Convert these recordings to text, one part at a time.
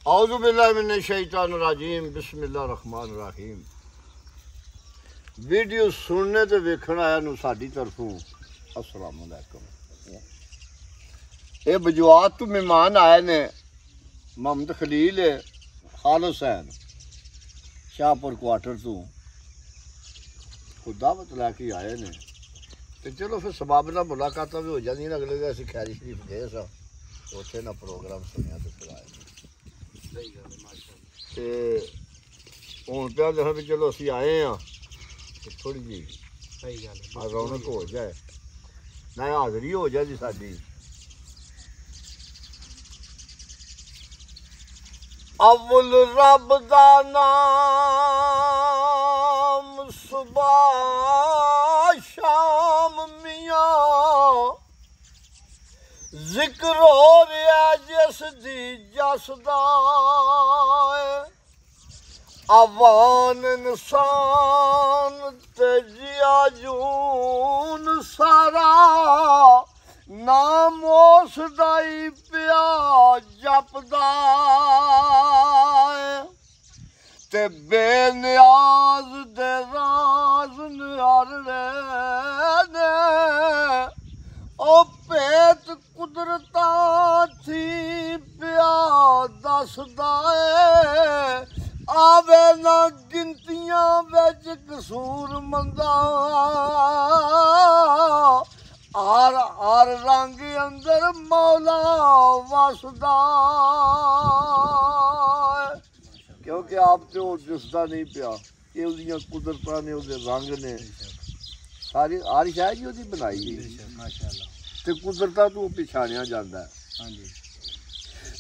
औज़ु बिल्लाहि मिनश शैतानिर रजीम बिस्मिल्लाहिर रहमानिर रहीम। वीडियो सुनने ते वेखण आया नूं साडी तरफों अस्सलाम वालेकुम। ये बजवात तो मेहमान आए ने मोहम्मद खलील खालिस हैं शाहपुर क्वार्टर तो दावत लैके आए ने ते चलो फिर सबाब नाल मुलाकात भी हो जाती। अगले दिन असीं खैरी शरीफ गए सां उत्थे ना प्रोग्राम सुनिया ते फिर आए। ते हुण पिया देखो भी चलो असीं आए हैं थोड़ी जी रौनक हो जाए ना हाज़री हो जाए जी साडी। अव्वल रब दा नाम सुबह शाम मियाँ जिक्र हो रहा जिस दी जसदा अवान इंसान ते जिया जून सारा नाम उसदा ही पिया जपदा ते बेनियाज दे राज निहारने ने ओ भेत कुदरता थी पिया दसदा आवे ना गिनतियां विच कसूर मंदा हर हर रंग अंदर मौला वसदा क्योंकि आप तो दिसदा नहीं पिया ये उहदियां कुदरतां ने उहदे रंग ने सारी हर शै जी उहदी बनाई ते कुदरतां तो पछाणिया जांदा है।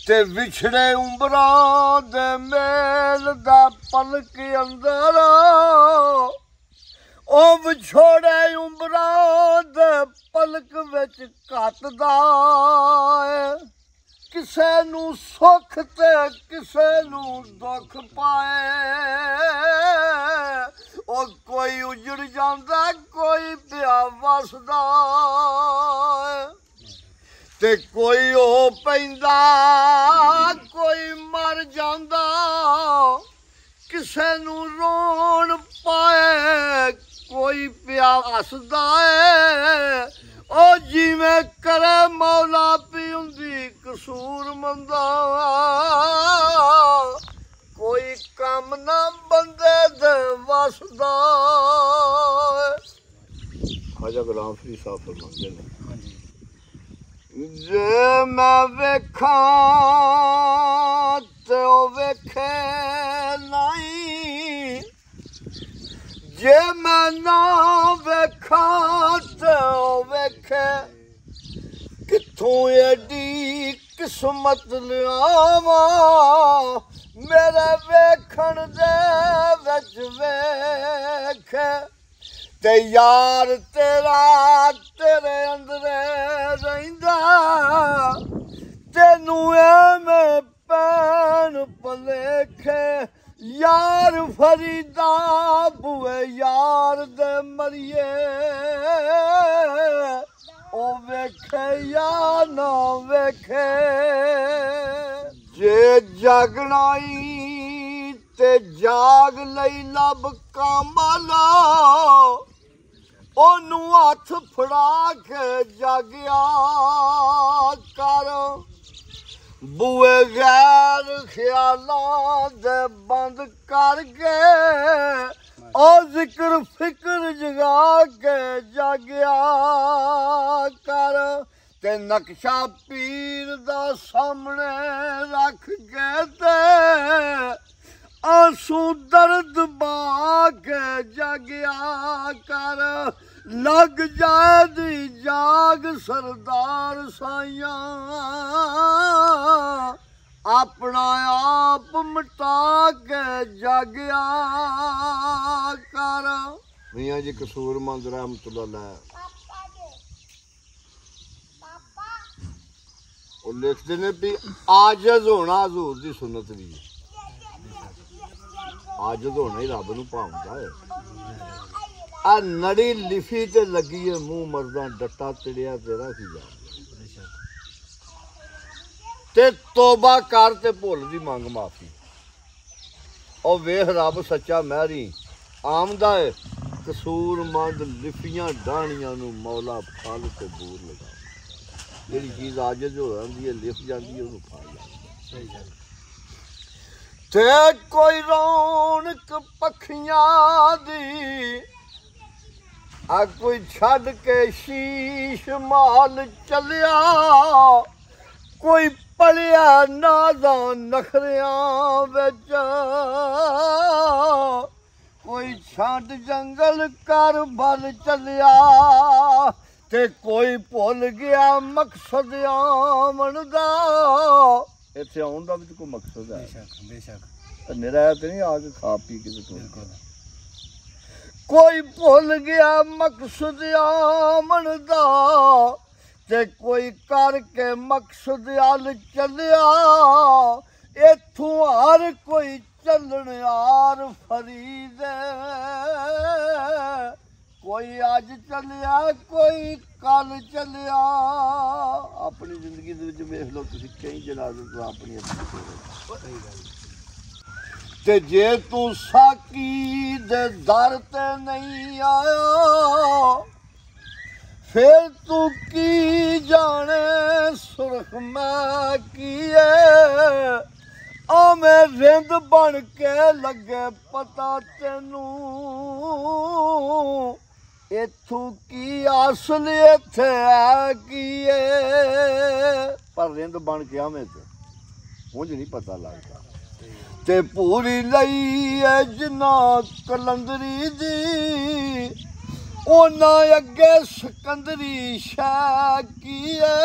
ते विछड़े उंबरां दे मेल दा पलक अंदर ओ विछोड़े उंबरां दे पलक विच घटदा किसे नू सुख ते किसे नू दुख पाए ओ कोई उजड़ जांदा कोई पिया वसदा ते कोई हो पैंदा कोई मर जांदा किसे नू रोण पाए कोई पिया हसदा ओ जिवें करे मौला पिउंदी कसूर मंदा कोई कम ना बंदे दे वसदा। ख्वाजा गुलाम फरीद साहब फरमांदे ने जे मैं वेखां ते ओ वेखे नहीं जे मैं ना वेखां ते ओ वेखे कित्थों एडी किस्मत लियावां मेरे वेखण दे विच वेखे ते यार तेरा तेरे अंदरे रहिंदा तेनू एवें पैण भलेखे यार फरीदा बुए यार दे मरिए ओ वेखे या ना वेखे जे जागनाई ते जाग लई लब कामला ओनू हथ फड़ा के जागिया कर बुए गैर ख्यालां दे बंद करके ओ जिक्र फिक्र जगा के जागिया कर ते नक्शा पीर दा सामने रख के ते आंसू दर्द बाके जागिया कर लग जाए दी जाग सरदार साइयां अपना आप मिटा के जागिया कर। मियां जी कसूरमंद रहमतुल्लाह वो लिखते ने भी आजज होना हजूर दी सुन्नत भी आजज होना ही रब नूं भावदा है। आ नड़ी लिफी ते लगी है मुंह मरदा डट्टा तिड़िया तेरा की जा ਤੇ ਤੋਬਾ ਕਰ ਤੇ ਭੁੱਲ ਦੀ ਮੰਗ ਮਾਫੀ। ਉਹ ਵੇਖ ਰੱਬ ਸੱਚਾ ਮਹਿਰੀ ਆਮਦਾ ਹੈ ਕਸੂਰਮੰਦ ਲਿਫੀਆਂ ਡਾਣੀਆਂ ਨੂੰ ਮੌਲਾ ਫਲ ਤੇ ਬੂਰ ਲਗਾ। ਜਿਹੜੀ ਚੀਜ਼ ਆਜਜ਼ ਹੋ ਜਾਂਦੀ ਹੈ ਲਿਫ ਜਾਂਦੀ ਹੈ ਉਹਨੂੰ ਫਲ ਜਾਂਦਾ। ਤੇ ਕੋਈ ਰੌਣਕ ਪੱਖੀਆਂ ਦੀ ਆ ਕੋਈ ਛੱਡ ਕੇ ਸ਼ੀਸ਼ ਮਾਲ ਚੱਲਿਆ, ਕੋਈ ਪਲਿਆ ਨਾਜ਼ਾਂ ਨਖਰਿਆਂ ਵਿੱਚ, ਕੋਈ ਛੱਡ ਜੰਗਲ ਕਰ ਬਲ ਚੱਲਿਆ, ਤੇ ਕੋਈ ਭੁੱਲ ਗਿਆ ਮਕਸਦ ਆਮਣ ਦਾ। ਇੱਥੇ ਆਉਣ ਦਾ ਵੀ ਕੋਈ ਮਕਸਦ ਹੈ ਬੇਸ਼ੱਕ, ਨਿਰਾਇਆ ਤੇ ਨਹੀਂ ਆ ਕੇ ਖਾ ਪੀ ਕੇ ਕੋਈ ਭੁੱਲ ਗਿਆ ਮਕਸਦ ਆਮਣ ਦਾ, ਤੇ ਕੋਈ ਕਰਕੇ ਮਕਸਦ ਅਲ ਚੱਲਿਆ। ਇੱਥੋਂ ਹਰ ਕੋਈ ਚੱਲਣ ਯਾਰ ਫਰੀਦ, ਕੋਈ ਅੱਜ ਚੱਲਿਆ ਕੋਈ ਕੱਲ ਚੱਲਿਆ। ਆਪਣੀ ਜ਼ਿੰਦਗੀ ਦੇ ਵਿੱਚ ਵੇਖ ਲਓ ਤੁਸੀਂ ਕਈ ਜਨਾਜ਼ੇ ਆਪਣੀ ਤੇ ਜੇ ਤੂੰ ਸਾਕੀ ਦੇ ਦਰ ਤੇ ਨਹੀਂ ਆਇਆ, ਫਿਰ ਤੂੰ ਕੀ ਜਾਣੇ ਸੁਰਖ ਮੈਂ ਕੀਏ। ਆਵੇਂ ਰਿੰਦ ਬਣ ਕੇ ਲੱਗੇ ਪਤਾ ਤੈਨੂੰ, ਇੱਥੋਂ ਕੀ ਅਸਲ ਇੱਥੇ ਹੈ ਕੀਏ। ਪਰ ਰਿੰਦ ਬਣ ਕੇ ਆਵੇਂ ਤੇ ਉਂਝ ਨਹੀਂ ਪਤਾ ਲੱਗਦਾ। ਤੇ ਪੂਰੀ ਲਈ ਐ ਜਿੰਨਾ ਕਲੰਦਰੀ ਦੀ, ਉਹਨਾਂ ਅੱਗੇ ਸਿਕੰਦਰੀ ਸ਼ਾਹ ਕੀਏ।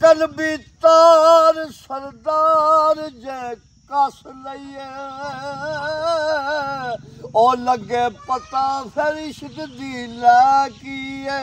ਕਲਬੀ ਤਾਰ ਸਰਦਾਰ ਜੇ ਕਸ ਲਈਏ, ਉਹ ਲੱਗੇ ਪਤਾ ਫਿਰ ਇਸ਼ਕ ਦੀ ਲੈ ਕੀਏ।